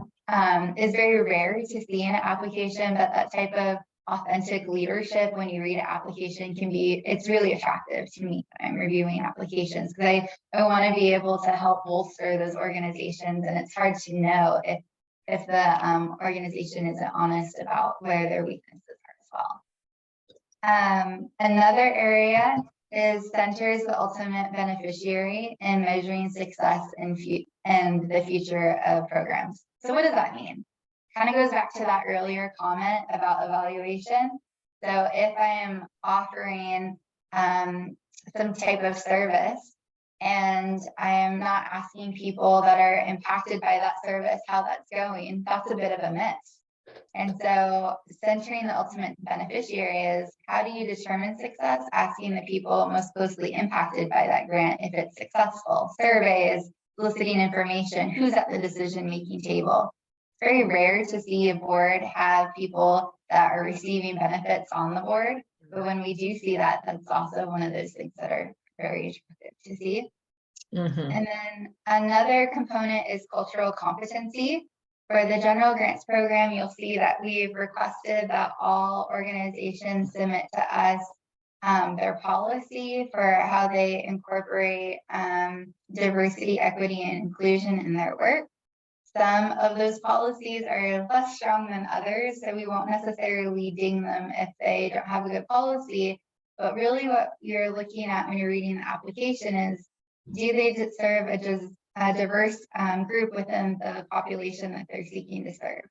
is very rare to see in an application, but that type of authentic leadership when you read an application it's really attractive to me when I'm reviewing applications, because I want to be able to help bolster those organizations, and it's hard to know if the organization isn't honest about where their weaknesses are as well. Another area is centers the ultimate beneficiary in measuring success in the future of programs. So what does that mean? Kind of goes back to that earlier comment about evaluation. So if I am offering some type of service and I am not asking people that are impacted by that service how that's going, that's a bit of a miss. And so centering the ultimate beneficiary is, how do you determine success? Asking the people most closely impacted by that grant if it's successful. Surveys, soliciting information, who's at the decision-making table. It's very rare to see a board have people that are receiving benefits on the board. But when we do see that, that's also one of those things that are very attractive to see. And then another component is cultural competency. For the general grants program, you'll see that we've requested that all organizations submit to us their policy for how they incorporate diversity, equity, and inclusion in their work. Some of those policies are less strong than others, so we won't necessarily ding them if they don't have a good policy. But really what you're looking at when you're reading the application is, do they serve a diverse group within the population that they're seeking to serve?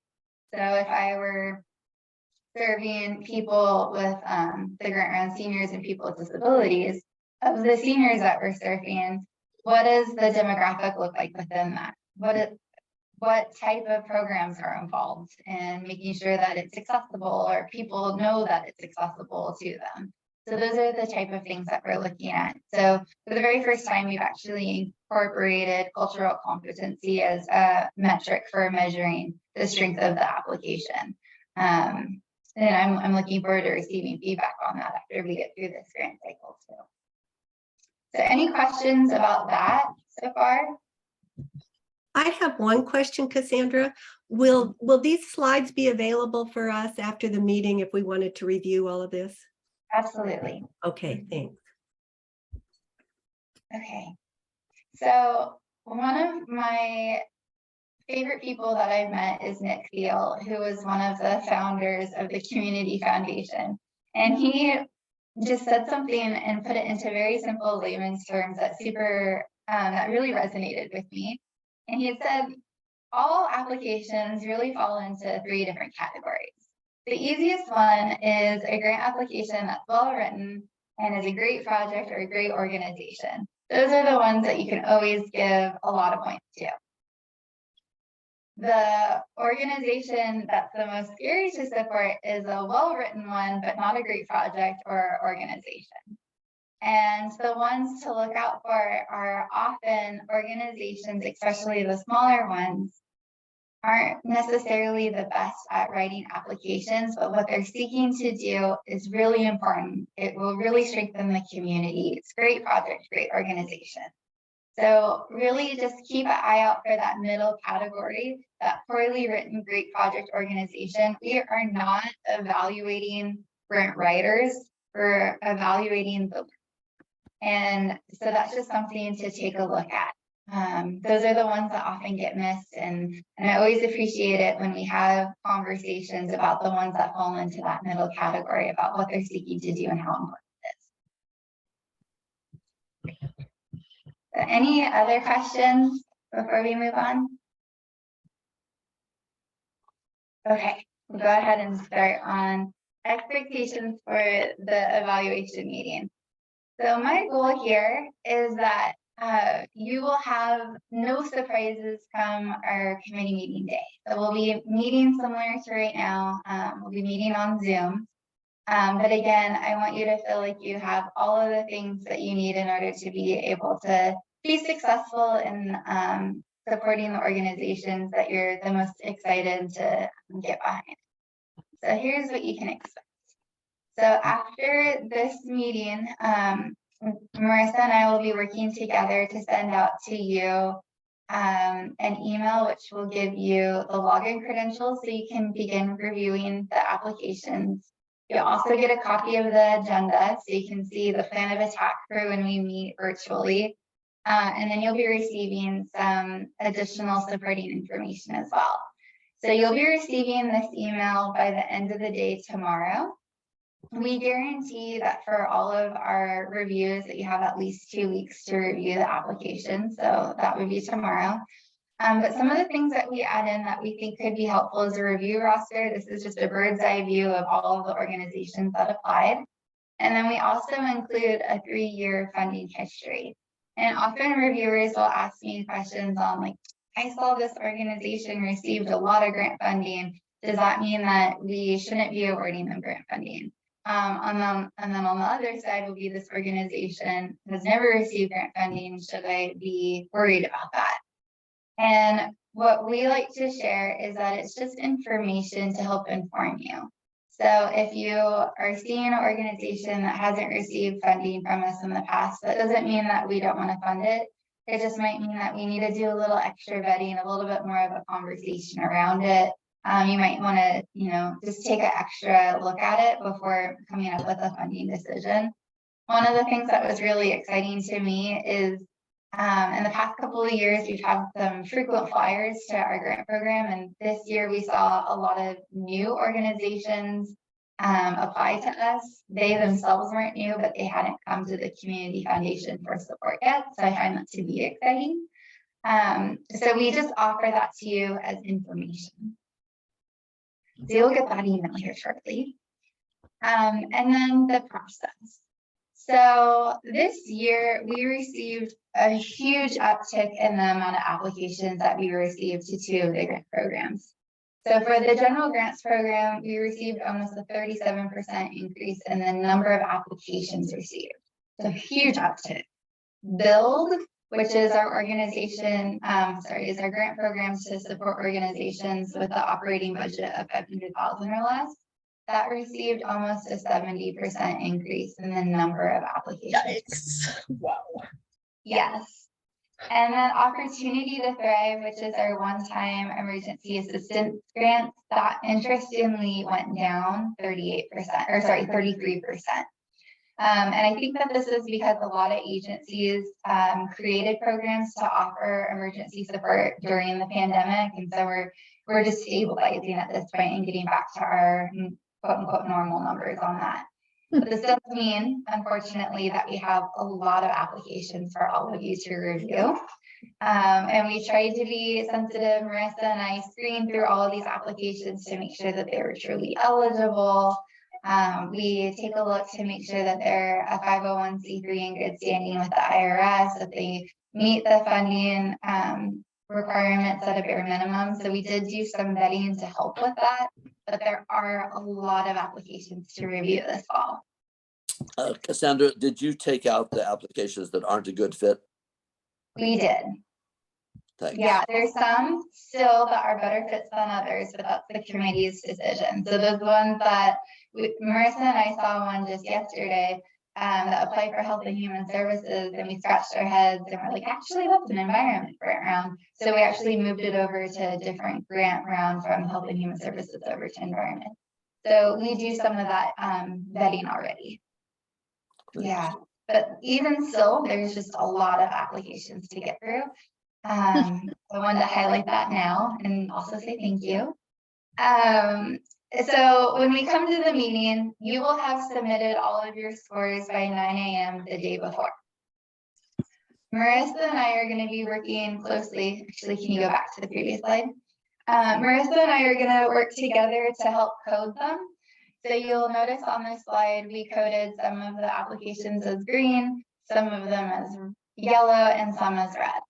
So if I were serving people with the grant around seniors and people with disabilities, of the seniors that we're serving, what does the demographic look like within that? What type of programs are involved in making sure that it's accessible, or people know that it's accessible to them? So those are the type of things that we're looking at. So for the very first time, we've actually incorporated cultural competency as a metric for measuring the strength of the application. And I'm looking forward to receiving feedback on that after we get through this grant cycle too. So any questions about that so far? I have one question, Cassandra. Will these slides be available for us after the meeting if we wanted to review all of this? Absolutely. Okay, thanks. Okay. So one of my favorite people that I've met is Nick Thiel, who was one of the founders of the Community Foundation. And he just said something and put it into very simple layman's terms that that really resonated with me. And he had said, all applications really fall into 3 different categories. The easiest one is a grant application that's well written and is a great project or a great organization. Those are the ones that you can always give a lot of points to. The organization that's the most scary to support is a well-written one, but not a great project or organization. And the ones to look out for are often organizations, especially the smaller ones, aren't necessarily the best at writing applications, but what they're seeking to do is really important. It will really strengthen the community. It's a great project, great organization. So really just keep an eye out for that middle category, that poorly written, great project organization. We are not evaluating grant writers, we're evaluating the work. And so that's just something to take a look at. Those are the ones that often get missed, and I always appreciate it when we have conversations about the ones that fall into that middle category about what they're seeking to do and how important it is. So any other questions before we move on? Okay, we'll go ahead and start on expectations for the evaluation meeting. So my goal here is that you will have no surprises from our committee meeting day. So we'll be meeting similar to right now. We'll be meeting on Zoom. But again, I want you to feel like you have all of the things that you need in order to be able to be successful in supporting the organizations that you're the most excited to get behind. So here's what you can expect. So after this meeting, Marissa and I will be working together to send out to you an email which will give you the login credentials so you can begin reviewing the applications. You'll also get a copy of the agenda so you can see the plan of attack for when we meet virtually. And then you'll be receiving some additional supporting information as well. So you'll be receiving this email by the end of the day tomorrow. We guarantee that for all of our reviews that you have at least 2 weeks to review the application. So that would be tomorrow. But some of the things that we add in that we think could be helpful is a review roster. This is just a bird's eye view of all of the organizations that applied. And then we also include a 3-year funding history. And often reviewers will ask me questions on like, I saw this organization received a lot of grant funding. Does that mean that we shouldn't be awarding them grant funding? And then on the other side will be this organization has never received grant funding. Should I be worried about that? And what we like to share is that it's just information to help inform you. So if you are seeing an organization that hasn't received funding from us in the past, that doesn't mean that we don't want to fund it. It just might mean that we need to do a little extra vetting, a little bit more of a conversation around it. You might want to, just take an extra look at it before coming up with a funding decision. One of the things that was really exciting to me is in the past couple of years, we've had some frequent flyers to our grant program. And this year we saw a lot of new organizations apply to us. They themselves weren't new, but they hadn't come to the Community Foundation for support yet. So I find that to be exciting. So we just offer that to you as information. So you'll get that email here shortly. And then the process. So this year we received a huge uptick in the amount of applications that we received to 2 of the grant programs. So for the general grants program, we received almost a 37% increase in the number of applications received. So huge uptick. Build, which is our organization, is our grant programs to support organizations with the operating budget of 500,000 or less. That received almost a 70% increase in the number of applications. Wow. Yes. And then Opportunity to Thrive, which is our one-time emergency assistance grant, that interestingly went down 33%. And I think that this is because a lot of agencies created programs to offer emergency support during the pandemic. And so we're just stabilizing at this point and getting back to our quote unquote normal numbers on that. But this does mean, unfortunately, that we have a lot of applications for all of you to review. And we tried to be sensitive. Marissa and I screened through all of these applications to make sure that they were truly eligible. We take a look to make sure that they're a 501c3 in good standing with the IRS, that they meet the funding requirements at a bare minimum. So we did do some vetting to help with that, but there are a lot of applications to review this fall. Cassandra, did you take out the applications that aren't a good fit? We did. Thanks. Yeah, there's some still that are better fits than others, but that's the committee's decision. So those ones that Marissa and I saw one just yesterday that applied for Health and Human Services, and we scratched our heads and we're like, actually, that's an environment grant round. So we actually moved it over to a different grant round from Health and Human Services over to environment. So we do some of that vetting already. Yeah, but even still, there's just a lot of applications to get through. I wanted to highlight that now and also say thank you. So when we come to the meeting, you will have submitted all of your scores by 9 a.m. the day before. Marissa and I are going to be working closely. Actually, can you go back to the previous slide? Marissa and I are going to work together to help code them. So you'll notice on this slide, we coded some of the applications as green, some of them as yellow, and some as red.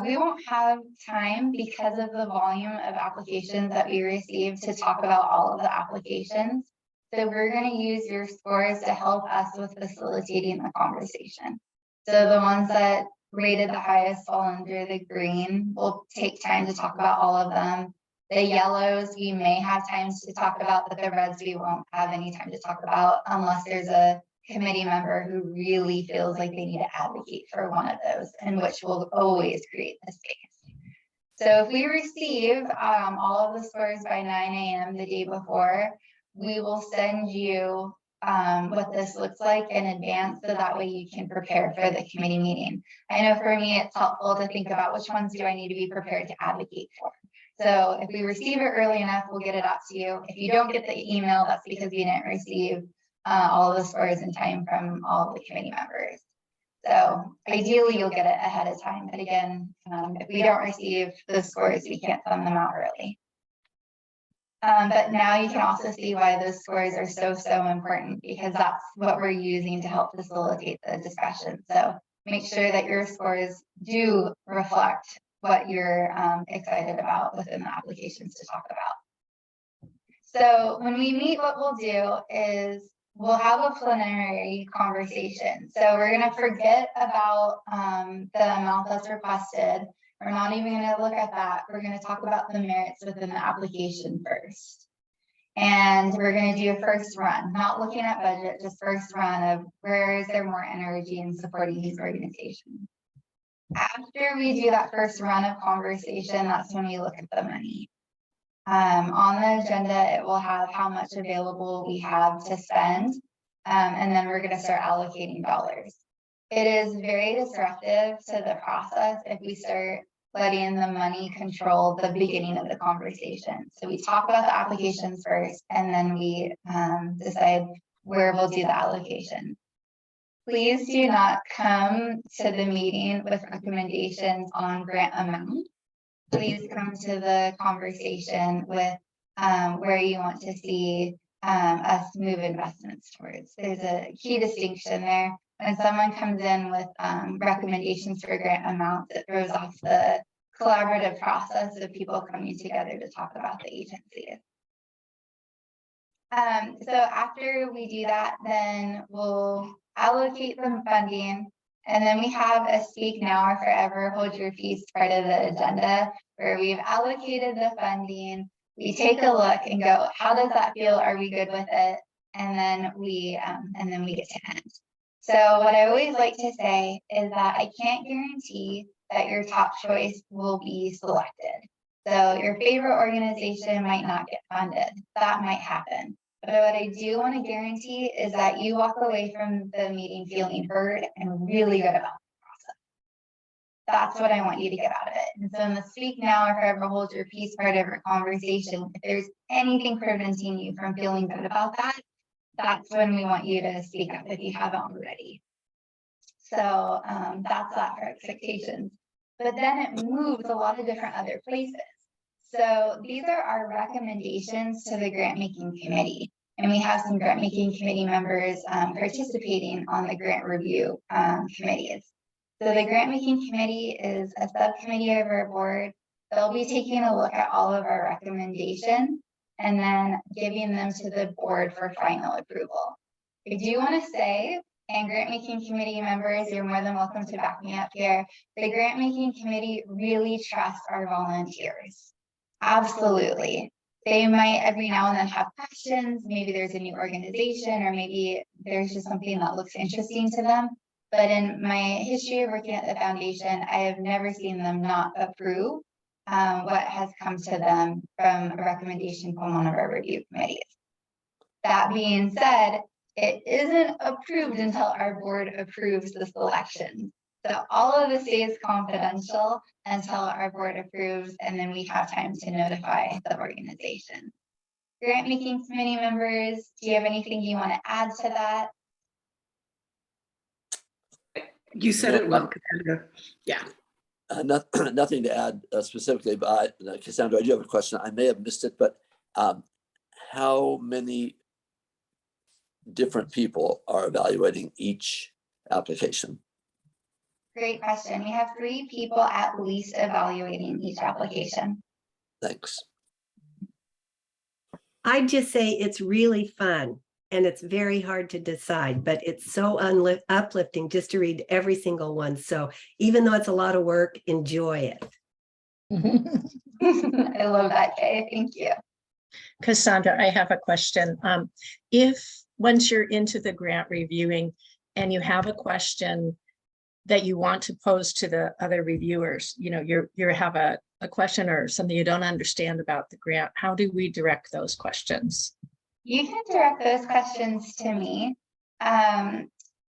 We won't have time because of the volume of applications that we received to talk about all of the applications. So we're going to use your scores to help us with facilitating the conversation. So the ones that rated the highest fall under the green. We'll take time to talk about all of them. The yellows we may have time to talk about, but the reds we won't have any time to talk about unless there's a committee member who really feels like they need to advocate for one of those, and which will always create the space. So if we receive all of the scores by 9 a.m. the day before, we will send you what this looks like in advance, so that way you can prepare for the committee meeting. I know for me, it's helpful to think about which ones do I need to be prepared to advocate for. So if we receive it early enough, we'll get it out to you. If you don't get the email, that's because you didn't receive all of the scores in time from all of the committee members. So ideally, you'll get it ahead of time. But again, if we don't receive the scores, we can't send them out early. But now you can also see why those scores are so important, because that's what we're using to help facilitate the discussion. So make sure that your scores do reflect what you're excited about within the applications to talk about. So when we meet, what we'll do is we'll have a preliminary conversation. So we're going to forget about the amount that's requested. We're not even going to look at that. We're going to talk about the merits within the application first. And we're going to do a first run, not looking at budget, just first run of where is there more energy in supporting these organizations. After we do that first run of conversation, that's when we look at the money. On the agenda, it will have how much available we have to spend, and then we're going to start allocating dollars. It is very disruptive to the process if we start letting the money control the beginning of the conversation. So we talk about the applications first, and then we decide where we'll do the allocation. Please do not come to the meeting with recommendations on grant amount. Please come to the conversation with where you want to see us move investments towards. There's a key distinction there. When someone comes in with recommendations for grant amounts, it throws off the collaborative process of people coming together to talk about the agencies. So after we do that, then we'll allocate some funding. And then we have a speak now or forever hold your peace part of the agenda, where we've allocated the funding. We take a look and go, how does that feel? Are we good with it? And then we get to end. So what I always like to say is that I can't guarantee that your top choice will be selected. So your favorite organization might not get funded. That might happen. But what I do want to guarantee is that you walk away from the meeting feeling heard and really good about the process. That's what I want you to get out of it. And so in the speak now or forever hold your peace part of our conversation, if there's anything preventing you from feeling good about that, that's when we want you to speak up if you haven't already. So that's that for expectations. But then it moves a lot of different other places. So these are our recommendations to the grant making committee. And we have some grant making committee members participating on the grant review committees. So the grant making committee is a subcommittee of our board. They'll be taking a look at all of our recommendations and then giving them to the board for final approval. I do want to say, and grant making committee members, you're more than welcome to back me up here. The grant making committee really trusts our volunteers. Absolutely. They might every now and then have questions. Maybe there's a new organization, or maybe there's just something that looks interesting to them. But in my history of working at the foundation, I have never seen them not approve what has come to them from a recommendation from one of our review committees. That being said, it isn't approved until our board approves the selection. So all of this stays confidential until our board approves, and then we have time to notify the organization. Grant making committee members, do you have anything you want to add to that? You said it well, Cassandra. Yeah. Nothing to add specifically, but Cassandra, I do have a question. I may have missed it, but how many different people are evaluating each application? Great question. We have 3 people at least evaluating each application. Thanks. I'd just say it's really fun and it's very hard to decide, but it's so uplifting just to read every single one. So even though it's a lot of work, enjoy it. I love that, Kay. Thank you. Cassandra, I have a question. If once you're into the grant reviewing and you have a question that you want to pose to the other reviewers, you know, you have a question or something you don't understand about the grant, how do we direct those questions? You can direct those questions to me. On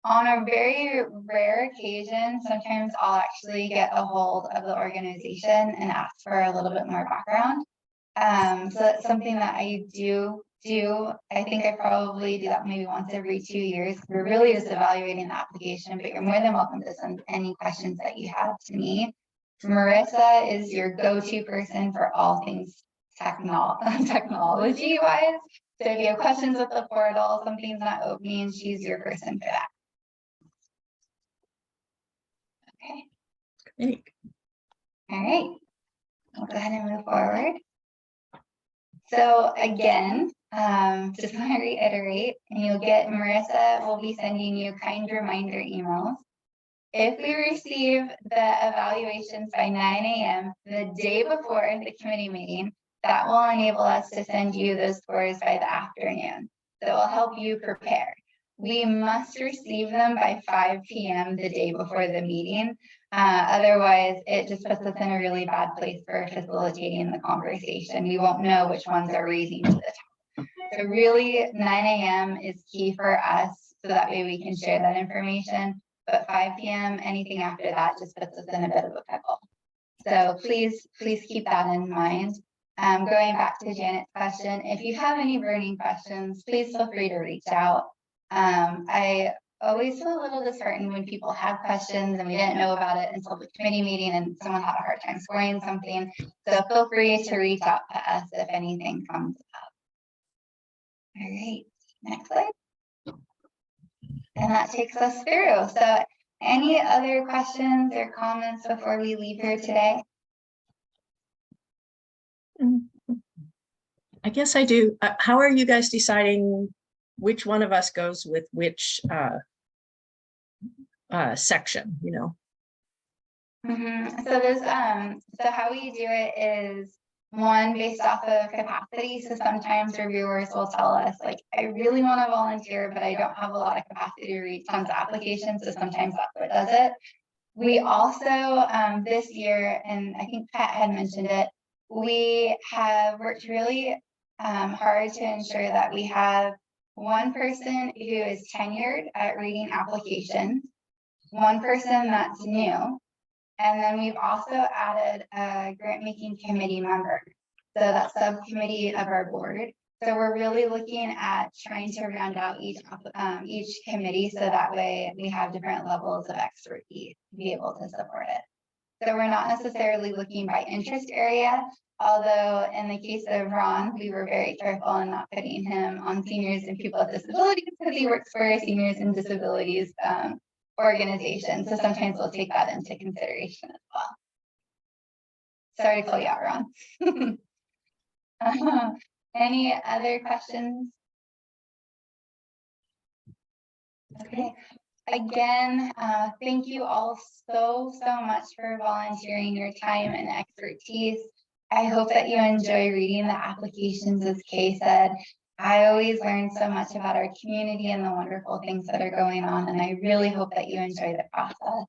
a very rare occasion, sometimes I'll actually get a hold of the organization and ask for a little bit more background. So that's something that I do do. I think I probably do that maybe once every 2 years. We're really just evaluating the application, but you're more than welcome to send any questions that you have to me. Marissa is your go-to person for all things technology wise. So if you have questions with the portal, something's not opening, she's your person for that. Okay. Great. All right. I'll go ahead and move forward. So again, just want to reiterate, and you'll get Marissa will be sending you kind reminder emails. If we receive the evaluations by 9 a.m. the day before the committee meeting, that will enable us to send you those scores by the afternoon. That will help you prepare. We must receive them by 5 p.m. the day before the meeting. Otherwise, it just puts us in a really bad place for facilitating the conversation. We won't know which ones are raising to the top. So really 9 a.m. is key for us, so that way we can share that information. But 5 p.m., anything after that just puts us in a bit of a pickle. So please keep that in mind. Going back to Janet's question, if you have any burning questions, please feel free to reach out. I always feel a little disheartened when people have questions and we didn't know about it until the committee meeting and someone had a hard time scoring something. So feel free to reach out to us if anything comes up. All right, next slide. And that takes us through. So any other questions or comments before we leave here today? I guess I do. How are you guys deciding which one of us goes with which section, you know? So there's so how we do it is one based off of capacity. So sometimes reviewers will tell us like, I really want to volunteer, but I don't have a lot of capacity to read tons of applications. So sometimes that's what does it. We also this year, and I think Pat had mentioned it, we have worked really hard to ensure that we have one person who is tenured at reading applications, one person that's new, and then we've also added a grant making committee member. So that's subcommittee of our board. So we're really looking at trying to round out each committee so that way we have different levels of expertise to be able to support it. So we're not necessarily looking by interest area, although in the case of Ron, we were very careful in not putting him on seniors and people with disabilities because he works for a seniors and disabilities organization. So sometimes we'll take that into consideration as well. Sorry to call you out, Ron. Any other questions? Okay. Again, thank you all so much for volunteering your time and expertise. I hope that you enjoy reading the applications, as Kay said. I always learn so much about our community and the wonderful things that are going on, and I really hope that you enjoy the process.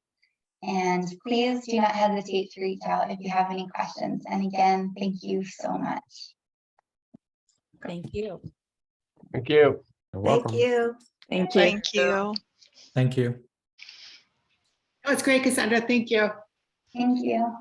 And please do not hesitate to reach out if you have any questions. And again, thank you so much. Thank you. Thank you. You're welcome. Thank you. Thank you. Thank you. Thank you. That was great, Cassandra. Thank you. Thank you.